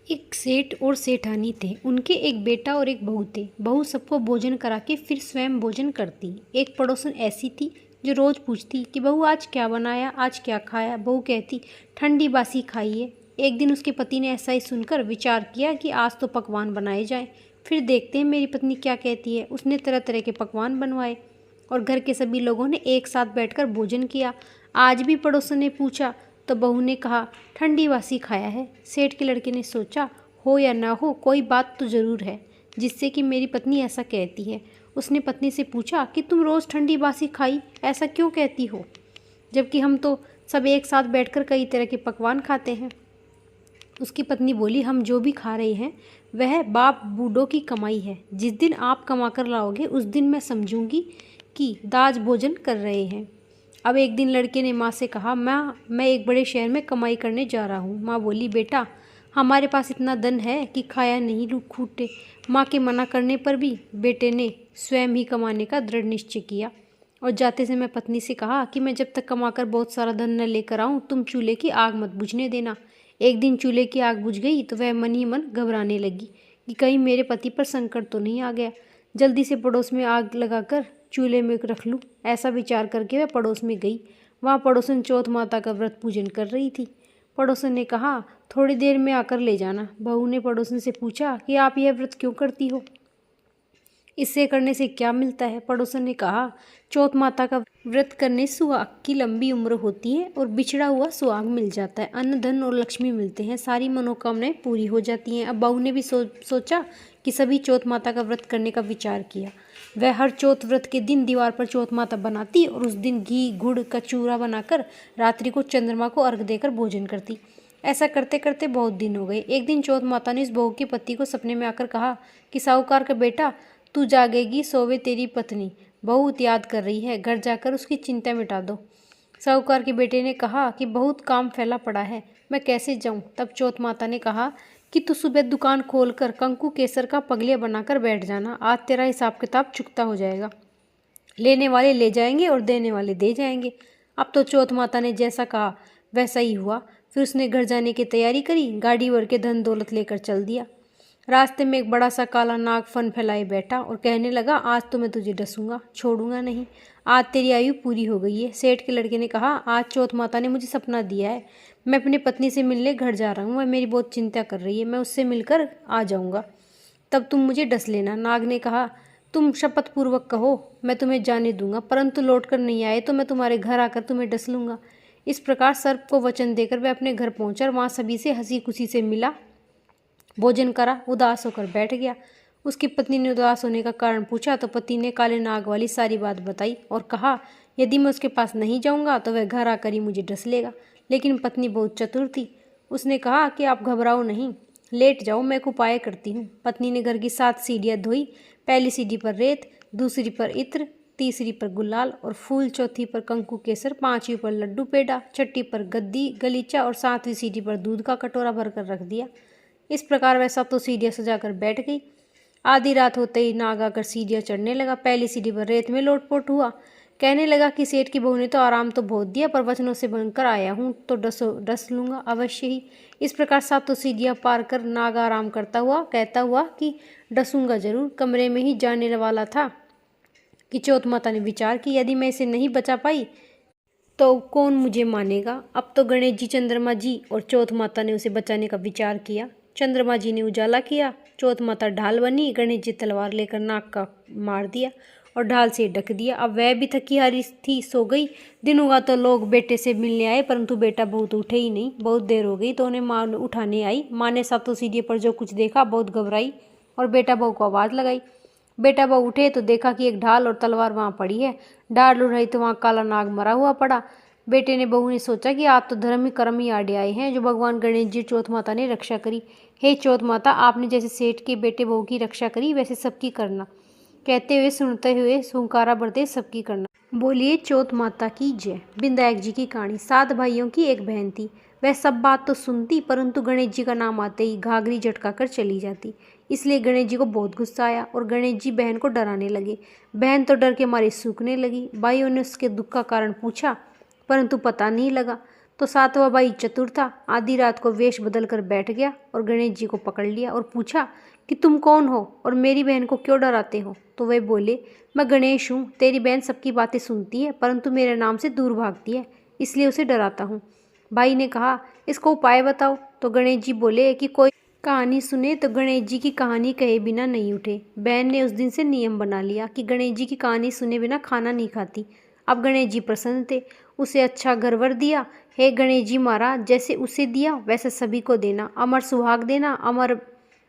एक सेठ और सेठानी थे। उनके एक बेटा और एक बहू थे। बहू सबको भोजन करा के फिर स्वयं भोजन करती। एक पड़ोसन ऐसी थी जो रोज पूछती कि बहू आज क्या बनाया, आज क्या खाया। बहू कहती ठंडी बासी खाइए। एक दिन उसके पति ने ऐसा ही सुनकर विचार किया कि आज तो पकवान बनाए जाएं, फिर देखते हैं मेरी पत्नी क्या कहती है। उसने तरह तरह के पकवान बनवाए और घर के सभी लोगों ने एक साथ बैठकर भोजन किया। आज भी पड़ोसन ने पूछा तो बहू ने कहा ठंडी बासी खाया है। सेठ के लड़के ने सोचा हो या ना हो कोई बात तो ज़रूर है जिससे कि मेरी पत्नी ऐसा कहती है। उसने पत्नी से पूछा कि तुम रोज़ ठंडी बासी खाई ऐसा क्यों कहती हो, जबकि हम तो सब एक साथ बैठकर कई तरह के पकवान खाते हैं। उसकी पत्नी बोली हम जो भी खा रहे हैं वह बाप बूढ़ों की कमाई है। जिस दिन आप कमा कर लाओगे उस दिन मैं समझूंगी कि दाज भोजन कर रहे हैं। अब एक दिन लड़के ने माँ से कहा मैं एक बड़े शहर में कमाई करने जा रहा हूँ। माँ बोली बेटा हमारे पास इतना धन है कि खाया नहीं रुक खूटे। माँ के मना करने पर भी बेटे ने स्वयं ही कमाने का दृढ़ निश्चय किया और जाते समय पत्नी से कहा कि मैं जब तक कमाकर बहुत सारा धन न लेकर आऊँ तुम चूल्हे की आग मत बुझने देना। एक दिन चूल्हे की आग बुझ गई तो वह मन ही मन घबराने लगी कि कहीं मेरे पति पर संकट तो नहीं आ गया। जल्दी से पड़ोस में आग लगाकर चूल्हे में रख लूँ, ऐसा विचार करके वह पड़ोस में गई। वहाँ पड़ोसन चौथ माता का व्रत पूजन कर रही थी। पड़ोसन ने कहा थोड़ी देर में आकर ले जाना। बहू ने पड़ोसन से पूछा कि आप यह व्रत क्यों करती हो, इससे करने से क्या मिलता है। पड़ोसन ने कहा चौथ माता का व्रत करने सुहाग की लंबी उम्र होती है और बिछड़ा हुआ सुहाग मिल जाता है, अन्न धन और लक्ष्मी मिलते हैं, सारी मनोकामनाएं पूरी हो जाती हैं। अब बहू ने भी सोचा कि सभी चौथ माता का व्रत करने का विचार किया। वह हर चौथ व्रत के दिन दीवार पर चौथ माता बनाती और उस दिन घी गुड़ का चूरा बनाकर रात्रि को चंद्रमा को अर्घ देकर भोजन करती। ऐसा करते करते बहुत दिन हो गए। एक दिन चौथ माता ने इस बहू के पति को सपने में आकर कहा कि साहूकार का बेटा तू जागेगी सोवे तेरी पत्नी बहुत याद कर रही है, घर जाकर उसकी चिंता मिटा दो। साहूकार के बेटे ने कहा कि बहुत काम फैला पड़ा है, मैं कैसे जाऊं। तब चौथ माता ने कहा कि तू सुबह दुकान खोलकर कंकु केसर का पगलिया बनाकर बैठ जाना, आज तेरा हिसाब किताब चुकता हो जाएगा। लेने वाले ले जाएंगे और देने वाले दे जाएंगे। अब तो चौथ माता ने जैसा कहा वैसा ही हुआ। फिर उसने घर जाने की तैयारी करी, गाड़ी भर के धन दौलत लेकर चल दिया। रास्ते में एक बड़ा सा काला नाग फन फैलाए बैठा और कहने लगा आज तो मैं तुझे डसूंगा, छोड़ूंगा नहीं, आज तेरी आयु पूरी हो गई है। सेठ के लड़के ने कहा आज चौथ माता ने मुझे सपना दिया है, मैं अपनी पत्नी से मिलने घर जा रहा हूँ, वह मेरी बहुत चिंता कर रही है, मैं उससे मिलकर आ जाऊँगा, तब तुम मुझे डस लेना। नाग ने कहा तुम शपथ पूर्वक कहो मैं तुम्हें जाने दूंगा, परंतु लौट कर नहीं आए तो मैं तुम्हारे घर आकर तुम्हें डस लूँगा। इस प्रकार सर्प को वचन देकर वह अपने घर पहुँचा और वहाँ सभी से हंसी खुशी से मिला, भोजन करा, उदास होकर बैठ गया। उसकी पत्नी ने उदास होने का कारण पूछा तो पति ने काले नाग वाली सारी बात बताई और कहा यदि मैं उसके पास नहीं जाऊंगा तो वह घर आकर ही मुझे डस लेगा। लेकिन पत्नी बहुत चतुर थी, उसने कहा कि आप घबराओ नहीं, लेट जाओ, मैं एक उपाय करती हूँ। पत्नी ने घर की 7 सीढ़ियाँ धोई, पहली सीढ़ी पर रेत, दूसरी पर इत्र, तीसरी पर गुलाल और फूल, चौथी पर कंकु केसर, 5वीं पर लड्डू पेड़ा, छठी पर गद्दी गलीचा और 7वीं सीढ़ी पर दूध का कटोरा भरकर रख दिया। इस प्रकार वह सब तो सीढ़ियाँ सजाकर बैठ गई। आधी रात होते ही नाग आकर सीढ़ियाँ चढ़ने लगा। पहली सीढ़ी पर रेत में लोटपोट हुआ, कहने लगा कि सेठ की बहू ने तो आराम तो बहुत दिया पर वचनों से बनकर आया हूँ तो डस लूँगा अवश्य ही। इस प्रकार सब तो सीढ़ियाँ पार कर नाग आराम करता हुआ कहता हुआ कि डसूंगा जरूर कमरे में ही जाने वाला था कि चौथ माता ने विचार की यदि मैं इसे नहीं बचा पाई तो कौन मुझे मानेगा। अब तो गणेश जी, चंद्रमा जी और चौथ माता ने उसे बचाने का विचार किया। चंद्रमा जी ने उजाला किया, चौथ माता ढाल बनी, गणेश जी तलवार लेकर नाग का मार दिया और ढाल से ढक दिया। अब वह भी थकी हारी थी, सो गई। दिन हुआ तो लोग बेटे से मिलने आए परंतु बेटा बहू तो उठे ही नहीं। बहुत देर हो गई तो उन्हें माँ उठाने आई। माँ ने सातों सीढ़ी पर जो कुछ देखा बहुत घबराई और बेटा बहू को आवाज़ लगाई। बेटा बहू उठे तो देखा कि एक ढाल और तलवार वहाँ पड़ी है। ढाल उठाई तो वहाँ काला नाग मरा हुआ पड़ा। बेटे ने बहू ने सोचा कि आज तो धर्म ही कर्म ही आड़े आए हैं जो भगवान गणेश जी चौथ माता ने रक्षा करी। हे चौथ माता, आपने जैसे सेठ के बेटे बहू की रक्षा करी वैसे सबकी करना। कहते हुए सुनते हुए हुंकारा भरते सबकी करना। बोलिए चौथ माता की जय। विनायक जी की कहानी। 7 भाइयों की एक बहन थी। वह सब बात तो सुनती परंतु गणेश जी का नाम आते ही घाघरी झटका कर चली जाती। इसलिए गणेश जी को बहुत गुस्सा आया और गणेश जी बहन को डराने लगे। बहन तो डर के मारे सूखने लगी। भाइयों ने उसके दुख का कारण पूछा परंतु पता नहीं लगा। तो सातवां भाई चतुर था, आधी रात को वेश बदल कर बैठ गया और गणेश जी को पकड़ लिया और पूछा कि तुम कौन हो और मेरी बहन को क्यों डराते हो। तो वे बोले, मैं गणेश हूँ, तेरी बहन सबकी बातें सुनती है परंतु मेरे नाम से दूर भागती है, इसलिए उसे डराता हूँ। भाई ने कहा, इसको उपाय बताओ। तो गणेश जी बोले कि कोई कहानी सुने। तो गणेश जी की कहानी कहे बिना नहीं उठे। बहन ने उस दिन से नियम बना लिया कि गणेश जी की कहानी सुने बिना खाना नहीं खाती। अब गणेश जी प्रसन्न थे, उसे अच्छा घर वर दिया। हे गणेश जी महाराज, जैसे उसे दिया वैसे सभी को देना, अमर सुहाग देना, अमर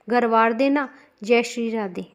घरवार देना। जय श्री राधे।